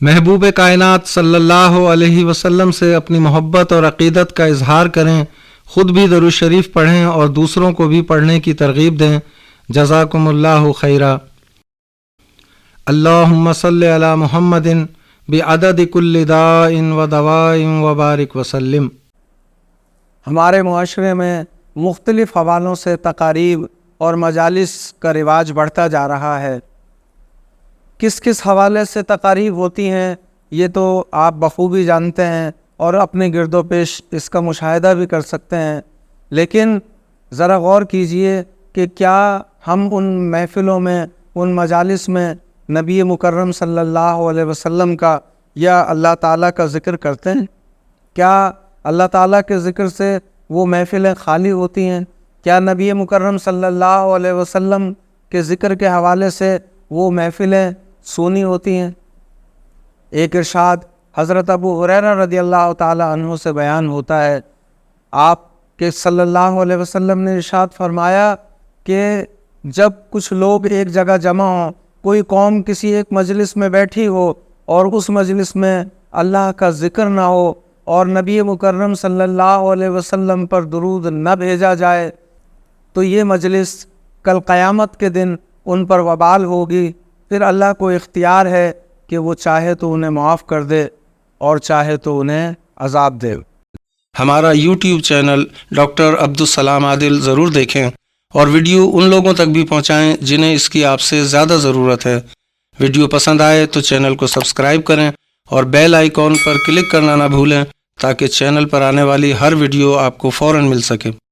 محبوب کائنات صلی اللہ علیہ وسلم سے اپنی محبت اور عقیدت کا اظہار کریں، خود بھی درود شریف پڑھیں اور دوسروں کو بھی پڑھنے کی ترغیب دیں۔ جزاکم اللہ خیرا۔ اللہم صلی علی محمد بعدد کل داء و دواء وبارک وسلم۔ ہمارے معاشرے میں مختلف حوالوں سے تقاریب اور مجالس کا رواج بڑھتا جا رہا ہے۔ کس کس حوالے سے تقاریب ہوتی ہیں یہ تو آپ بخوبی جانتے ہیں اور اپنے گرد و پیش اس کا مشاہدہ بھی کر سکتے ہیں، لیکن ذرا غور کیجئے کہ کیا ہم ان محفلوں میں، ان مجالس میں نبی مکرم صلی اللہ علیہ وسلم کا یا اللہ تعالیٰ کا ذکر کرتے ہیں؟ کیا اللہ تعالیٰ کے ذکر سے وہ محفلیں خالی ہوتی ہیں؟ کیا نبی مکرم صلی اللہ علیہ وسلم کے ذکر کے حوالے سے وہ محفلیں سونی ہوتی ہیں؟ ایک ارشاد حضرت ابو ہریرہ رضی اللہ تعالیٰ عنہ سے بیان ہوتا ہے، آپ کے صلی اللہ علیہ وسلم نے ارشاد فرمایا کہ جب کچھ لوگ ایک جگہ جمع ہوں، کوئی قوم کسی ایک مجلس میں بیٹھی ہو اور اس مجلس میں اللہ کا ذکر نہ ہو اور نبی مکرم صلی اللہ علیہ وسلم پر درود نہ بھیجا جائے تو یہ مجلس کل قیامت کے دن ان پر وبال ہوگی۔ پھر اللہ کو اختیار ہے کہ وہ چاہے تو انہیں معاف کر دے اور چاہے تو انہیں عذاب دے۔ ہمارا یوٹیوب چینل ڈاکٹر عبدالسلام عادل ضرور دیکھیں اور ویڈیو ان لوگوں تک بھی پہنچائیں جنہیں اس کی آپ سے زیادہ ضرورت ہے۔ ویڈیو پسند آئے تو چینل کو سبسکرائب کریں اور بیل آئیکن پر کلک کرنا نہ بھولیں تاکہ چینل پر آنے والی ہر ویڈیو آپ کو فوراً مل سکے۔